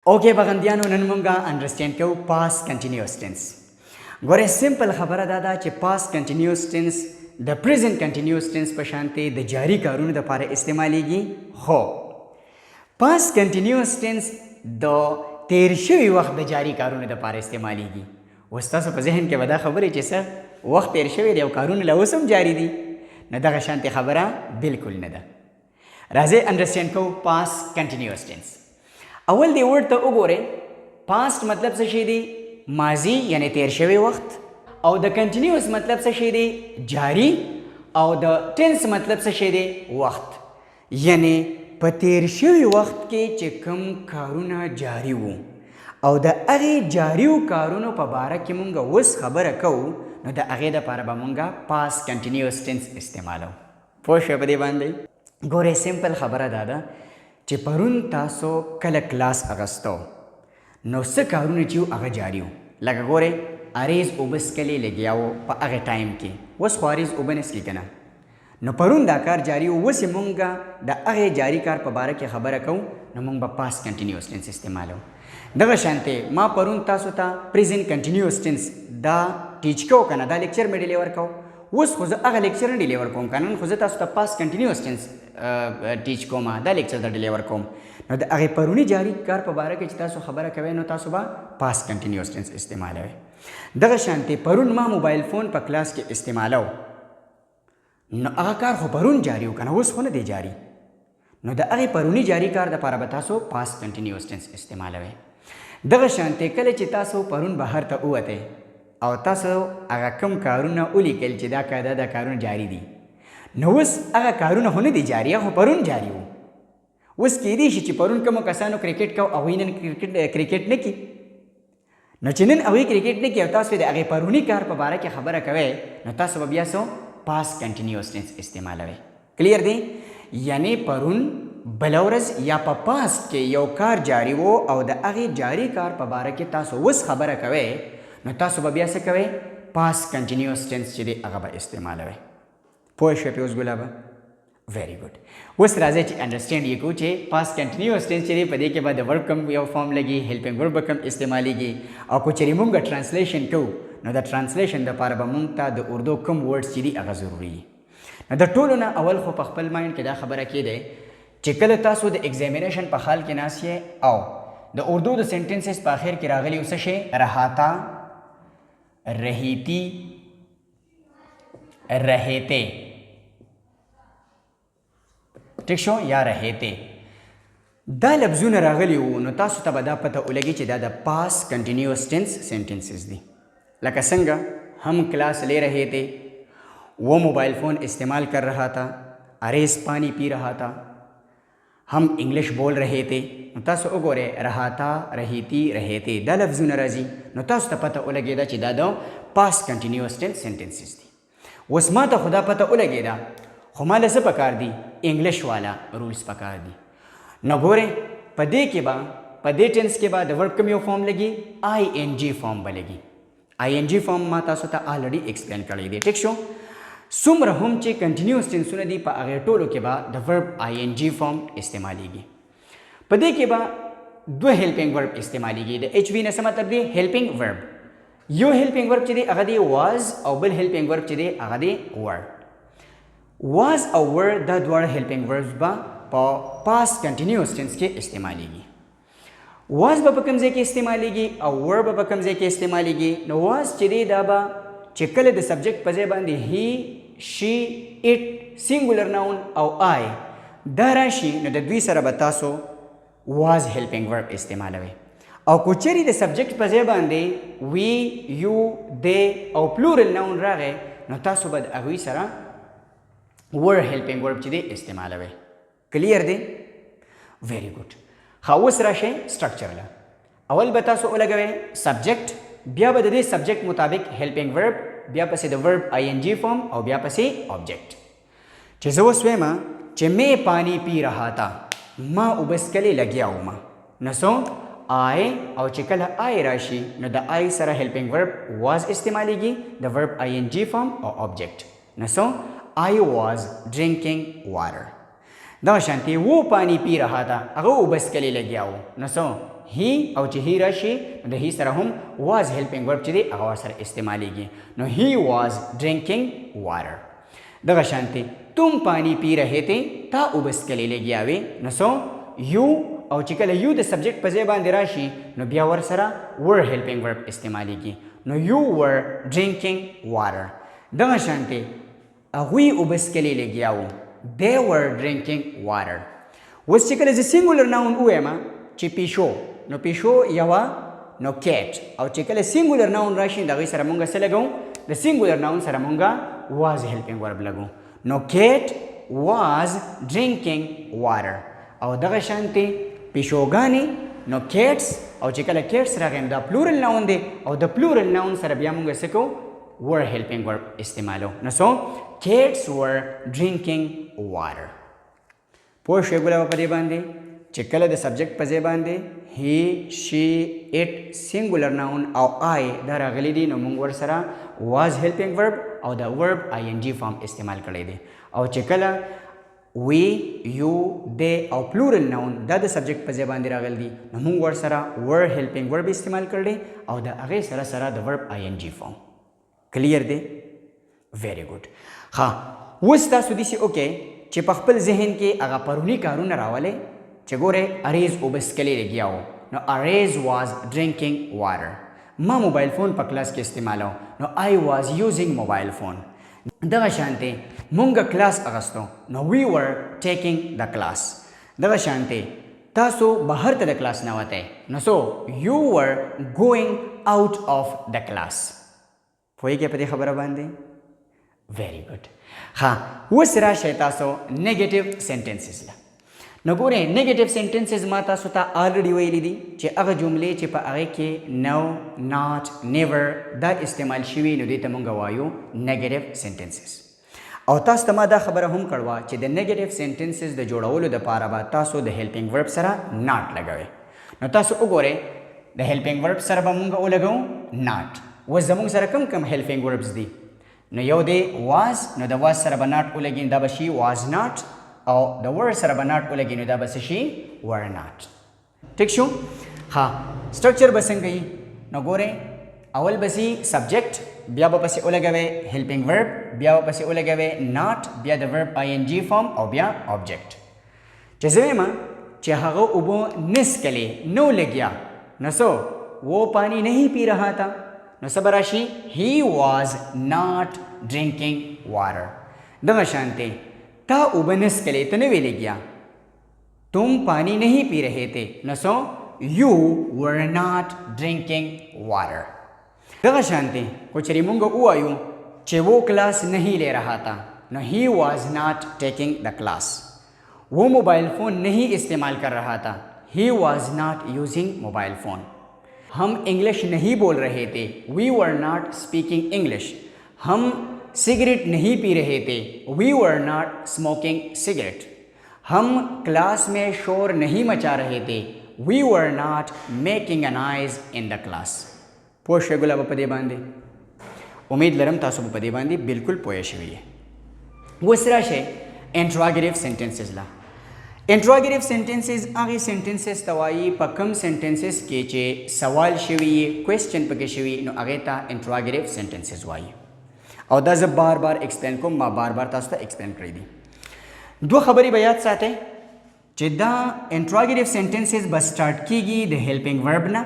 اوکے بغندیانو نن مونږه انډرسټینډ کوو پاس کنټینیوس ټینس. ګوره سمپل خبره دا ده چې پاس کنټینیوس ټینس د پریزنت کنټینیوس ټینس په شانتې د جاری کارونو لپاره استعمالیږي. خو پاس کنټینیوس ټینس د تیر شوي وخت د جاری کارونو لپاره استعمالیږي. اوس تاسو په ذهن کې به دا خبرې چې څه وخت تیر شوی دی او کارونه لا اوس هم جاری دي، نو دغه شانتې خبره بالکل نه ده. راځئ انډرسټینډ کوو پاس کنټینیوس ټینس. اول دی ورډ ته وګورئ. پاست مطلب څه شی دی؟ ماضی یعنی تیر شوی وخت. او د کنټینیوس مطلب څه شی دی؟ جاری. او د ټینس مطلب څه شی دی؟ وخت. یعنی په تیر شوی وخت کې چې کوم کارونه جاری وو او د هغې جاریو کارونو په باره کې مونږ اوس خبره کوو، نو د هغې دپاره به مونږ پاس کنټینیوس ټینس استعمالو. پوه شوی په دې باندې؟ ګورئ سمپل خبره دا ده چې پرون تاسو کله کلاس اغستو نو څه کارونه چې هغه جاری وو. لکه ګورئ اریز اوبه څکلې لګیا وو په هغه ټایم کې، اوس خو اریز اوبه نه څکي که نه، نو پرون دا کار جاری وو. اوس یې مونږ د هغې جاری کار په باره کې خبره کوو، نو مونږ به پاس کنټینیوس ټینس استعمالو. دغه شانتې ما پرون تاسو ته پریزنت کنټینیوس ټینس دا ټیچ کوو که نه، دا لیکچر مې ډیلیور کوو. اوس خو زه هغه لیکچر نه ډیلیور کوم که نن خو زه تاسو ته پاس کنټینیوس ټینس ټیچ کوم، دا لیکچر ته ډیلیور کوم. نو د هغې پروني جاری کار په باره کې چې تاسو خبره کوئ، نو تاسو به پاس کنټینیوس ټینس استعمالوئ. دغه شانتې پرون ما موبایل فون په کلاس کې استعمالو، نو هغه کار خو پرون جاری و که نه، اوس خو نه دی جاری. نو د هغې پروني جاری کار دپاره به تاسو پاس کنټینیوس ټینس استعمالوئ. دغه شانتې کله چې تاسو پرون بهر ته ووتئ او تاسو هغه کم کارونه ولیکل چې دا کارونه جاری دي، نو اوس هغه کارونه خو نه دي جاری، خو پرون جاری وو. اوس کیدای شي چې پرون کومو کسانو کرکټ کو هغوی نن کرکټ نه کي، نو چې نن هغوی کرکټ نه کي او تاسو د هغې پروني کار په باره کې خبره کوئ، نو تاسو به بیا پاس کنټینیوس ټینس استعمالوئ. کلیر دی؟ یعنی پرون بله ورځ یا په پاست کې یو کار جاری وو او د هغې جاری کار په باره کې تاسو اوس خبره کوئ، نو تاسو به بیا څه کوئ؟ پاس کنټینیوس ټینس چې دی هغه به استعمالوئ. پوه شوې پې اوس ګلابه؟ ویری ګډ. اوس راځئ چې انډرسټینډ یې کړو چې پاس کنټینیوس ټینس چې دی په دې کې به د ورب کم یو فارم لګي، هیلپنګ ورب به کم استعمالیږي، او که چېرې مونږ ټرانسلیشن کوو نو د ټرانسلیشن دپاره به مونږ ته د اردو کم ورډس چې دي هغه ضروري دي. نو د ټولو نه اول خو په خپل مایند کې دا خبره کېدی چې کله تاسو د ایگزامینیشن په حال کې ناست یې او د اردو د سینټنسز په آخر کې راغلي څه شی؟ رهاتا، رهیتی، رهیتے، ٹھیک شو، یا رهیتے، دا لفظونه راغلي وو، نو تاسو ته به دا پته ولګي چې دا د پاس کنټینیوس ټینس سینټنسز دي. لکه څنګه هم کلاس لے رہے تھے، وہ موبائل فون استعمال کر رہا تھا، اریز پانی پی رہا تھا، ہم انگلش بول رہے تھے. نو تاسو وګورئ رہا تھا، رہیتی، رہیتے دا لفظونه راځي، نو تاسو ته پته ولګېده چې دا د پاس کنټینیوس ټینس سینټنسز دي. اوس ما ته خو دا پته ولګېده، خو ما له څه پکار دي؟ انګلش والا رولس پکار دي. نو ګورئ په دې کې به په دې ټینس کې به د ورب کوم یو فارم لګي؟ آئی این جی فارم به لګي. آئی این جی فارم ما تاسو ته آلریډي ایکسپلین کړی دی. ټیک شو؟ څومره هم چې کنټینیوس ټینسونه دي په هغې ټولو کې به د ورب آئی این جی فارم استعمالیږي. په دې کې به دوه هیلپنګ ورب استعمالیږي. د ایچ وي نه څه مطلب دی؟ هیلپنګ ورب. یو هیلپنګ ورب چې دی هغه دی واز، او بل هیلپنګ ورب چې دی هغه دی ور. واز او ور دا دواړه هیلپنګ وربز به په پاس کنټینیوس ټینس کې استعمالیږي. واز به په کوم ځای کې استعمالیږي او ور به په کوم ځای کې استعمالیږي؟ نو واز چې دی دا به چې کله د سبجیکټ په ځای باندې هی، شي، اټ، سینګولر ناون او آی دا راشي، نو د دوی سره به تاسو واز هیلپنګ ورب استعمالوئ. او که چېرې د سبجیکټ په ځای باندې وی، یو، دی او پلورل ناون راغی، نو تاسو به د هغوی سره ور هیلپنګ ورب چې دی استعمالوئ. کلیر دی؟ ویری ګډ. ښه اوس راشئ سټرکچر له. اول به تاسو ولګوئ سبجیکټ، بیا به د دې سبجیکټ مطابق هیلپنګ ورب، بیا پسې د ورب آئی این جی فارم، او بیا پسې آبجیکټ. چې زه اوس وایم چې میں پانی پی رہا تھا، ما اوبه څکلې لګیا وم، نو څو آی، او چې کله آی راشي نو د آی سره هیلپنګ ورب واز استعمالیږي، د ورب آئی این جی فارم او آبجیکټ. نو څو آی واز ډرینکینګ واټر. دغه شانتې وہ پانی پی رہا تھا، هغه اوبه څکلې لګیا و، نو څو he او چې هی راشي د هی سره هم was helping verb چې دی هغه سره استعمالیږي. نو he was drinking water. دغه شانتي तुम पानी पी रहे थे تا اوبس کلی لګیاوي. نو سو you او چې کله you د سبجیکټ په ځای باندې راشي نو بیا ور سره were helping verb استعمالیږي. نو you were drinking water. دغه شانتي هغوی اوبس کلی لګیاو. they were drinking water. اوس چې کله زه سینګولر ناون ووایم چې پیشو نو پیشو یوه نو کیټ او چې کله سینګولر ناون راشي د هغوی سره مونږ څه لګو د سینګولر ناون سره مونږ واز هیلپینګ ورب لګو. نو کیټ واز ډرینکینګ واټر او دغه شانتې پیشوګانې نو کیټس او چې کله کیټس راغی دا پلورل ناون دی او د پلورل ناون سره بیا مونږ څه کوو were helping verb استعمالو. نو سو cats were drinking water. پوه شوې ګوله په دې باندې چې کله د سبجیکټ په ځای باندې he she it singular noun او I دا راغلي دي نو موږ ورسره was helping verb او د verb ing form استعمال کړی دی. او چې کله we you they او plural noun دا د سبجیکټ په ځای باندې راغلي دي نو موږ ورسره were helping verb استعمال کړی او د هغې سره سره د verb ing form. کلیر دی؟ ویری ګډ. ها اوس تاسو داسې وکړئ چې په خپل ذهن کې هغه پروني کارونه راولئ چې ګورئ اریز اوبه څکلی لګیا و نو اریز واز ډرینکینګ واټر. ما موبایل فون په کلاس کې استعمالو نو آی واز یوزینګ موبایل فون. دغه شانتې مونږ کلاس اغستو نو وی ور ټیکینګ د کلاس. دغه شانتې تاسو بهر ته د کلاس نه وتئ نو سو یو ور ګوینګ آوټ اف د کلاس. پوهیږئ په دې خبره باندې؟ ویری ګډ. ها اوس راشئ تاسو نیگیټیو سینټنسز له. نو ګورئ نیگیټیو سینټنسز ما تاسو ته آلریډي ویلي دي چې هغه جملې چې په هغې کې نو ناٹ نیور دا استعمال شوي نو دې ته مونږ وایو نیگیټیو سینټنسز. او تاسو ته ما دا خبره هم کړوه چې د نیگیټیو سینټنسز د جوړولو دپاره به تاسو د هیلپینګ ورب سره ناٹ لګوئ. نو تاسو وګورئ د هیلپینګ ورب سره به مونږ ولګو ناٹ. اوس زموږ سره کم هیلپینګ وربز دي نو یو دی واز نو د واز سره به ناٹ ولګي دا به شي واز ناٹ او د ور سره به ناٹ ولګي نو دا به څه شي ور ناٹ. ټیک شو؟ ها سټرکچر به څنګه وي؟ نو ګورئ اول به سي سبجیکټ بیا به پسې ولګوئ هیلپینګ ورب بیا به پسې ولګوئ ناٹ بیا د ورب ing فارم او بیا آبجیکټ. چې زه وایم چې هغه اوبه نڅکلې نو لګیا نو سو وہ پانی نہیں پی رہا تھا نو سبا راشي he was not drinking water. دغه شانتې تا اوبه نڅکلې ته نه وې لګیا तुम पानी नहीं पी रहे थे نو سو you were not drinking water. دغه شانتې کو چېرې مونږ ووایو چې وہ کلاس نہیں لے رہا تھا نو he was not taking the class. وہ موبائل فون نہیں استعمال کر رہا تھا he was not using موبائل فون. हम इंग्लिश नहीं बोल रहे थे we were not speaking English. हम सिगरेट नहीं पी रहे थे we were not smoking cigarette. हम क्लास में शोर नहीं मचा रहे थे we were not making a noise in the class. پوه شوئ ګله به په دې باندې؟ امید لرم تاسو به په دې باندې بالکل پوه شوي یې. اوس راشئ انټراګیټیو سینټنسز له. انټراګیټیو سینټنسز هغې سینټنسز ته وایي په کوم سینټنسز کې چې سوال شوي یي کوېسچن پکې شوي نو هغې ته انټراګیټیو سینټنسز وایي. او دا زه بار ایکسپلین کوم ما بار تاسو ته ایکسپلین کړی دي. دوه خبرې به یاد ساتئ چې دا انټراګیټیو سینټنسز به سټارټ کیږي د هیلپینګ ورب نه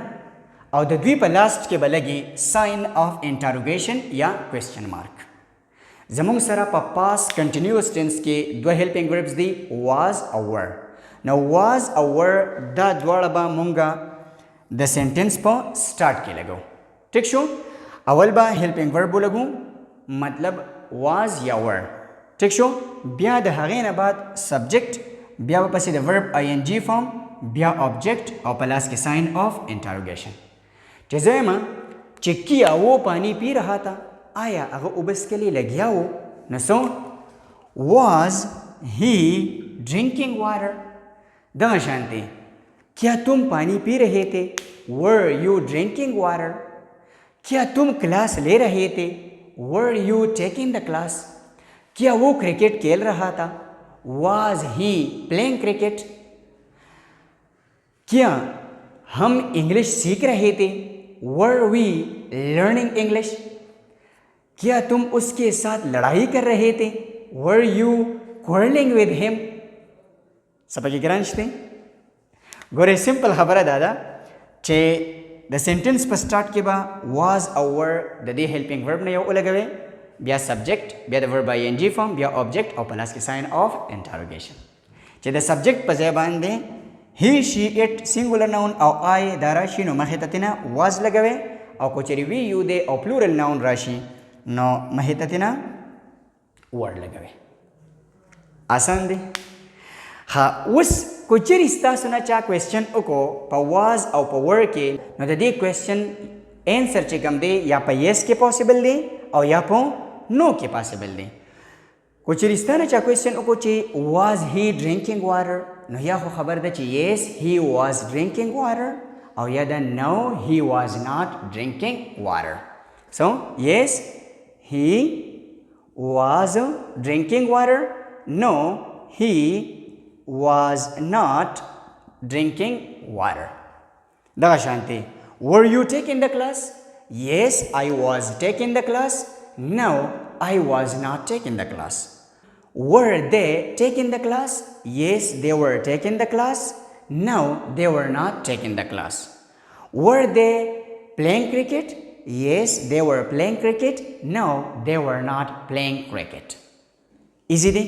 او د دوی په لاست کې به لګي ساین آف انټروګیشن یا کوېسچن مارک. زمونږ سره په پاس کنټینیوس ټینس کې دوه هیلپینګ وربز دي واز او ور. نو واز او ور دا دواړه به مونږه د سینټنس په سټارټ کې لګو. ټیک شو؟ اول به هیلپینګ ورب ولګو مطلب واز یا ور. ټیک شو؟ بیا د هغې نه بعد سبجیکټ بیا به پسې د ورب ing فارم بیا آبجیکټ او په لاس کې ساین آف انټروګیشن. چې زه یم چې کیا وہ پانی پی رہا تھا آیا هغه اوبه څکلې لګیا و نو سو واز هی ड्रिंकिंग वाटर. دغه شانتې کیا تم پانی پی رہے تھے ور یو drinking water. کیا تم کلاس لے رہے تھے ور یو ٹیکنگ دا کلاس. کیا وہ کرکٹ کھیل رہا تھا واز ہی پلینگ کرکٹ. کیا हम इंग्लिश सीख रहे थे, वर वी लर्निंग इंग्लिश, क्या तुम उसके साथ लड़ाई कर रहे थे, were you quarrelling with him. Sebagai geranjte, gore simple khabar dada, che the sentence pa start ke ba was a word the helping verb na yo ulagawe, bia subject, bia the verb ing form, bia object or plus ke sign of interrogation. Che the subject pa jaban de he, she, it singular noun au I dara shi no mahitatina was lagawe, au kocheri we, you, they au plural noun rashi no mahitatina word lagawe. आसान दे. हाँ, उस कुचरी स्टास ना चा क्वेश्चन उको पा was और पा were के न तो दे क्वेश्चन आंसर चे कम दे या पा yes के पॉसिबल दे और या पा no के पॉसिबल दे. कुचरी स्टा ना चा क्वेश्चन उको चे was he drinking water, न या हो खबर दे चे yes he was drinking water और या दा no he was not drinking water. So yes he was drinking water, no he was not drinking water. Daga shanti. Were you taking the class? Yes, I was taking the class. No, I was not taking the class. Were they taking the class? Yes, they were taking the class. No, they were not taking the class. Were they playing cricket? Yes, they were playing cricket. No, they were not playing cricket. Easy day.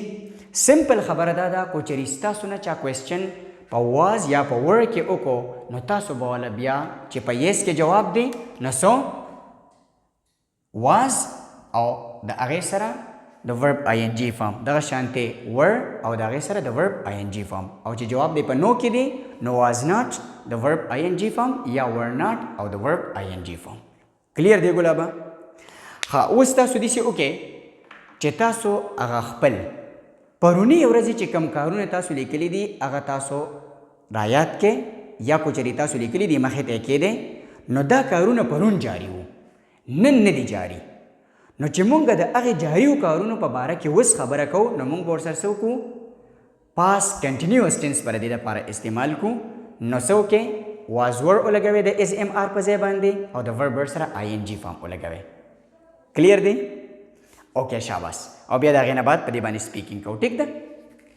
Simple खबर दादा को चरिस्ता सुना चा क्वेश्चन पा was या पा were के ओको न तासो बवाला बिया चे पा yes के जवाब दे न सो was और द आगे सरा the verb ing form the शांते were और द आगे सरा द verb ing form और चे जवाब दे पा no के दे no was not the verb ing form या were not और the verb ing form. Clear दे गुलाबा. हाँ उस तासो दिसे ओके चे तासो आगा खपल परुनी एवरजी चे कम कारुने तासो लेकली दी आगा तासो रायात के या कुचरी तासो लेकली दी मखे ते दे नो दा कारुने परुन जारी हो नन नदी जारी नो चे मुंगा दा आगे जारी हो कारुने पा बारा के वस खबर को नो मुंग बोर सरसो को पास कंटिन्यूअस टेंस पर दे दा पारा इस्तेमाल को नो सो के was were उलगावे द एस एम आर पजे बांधे और द वर्ब सरा ing फॉर्म उलगावे. क्लियर दे. ओके शाबाश. अब या दागे ना बात पदी बानी स्पीकिंग को ठीक दा.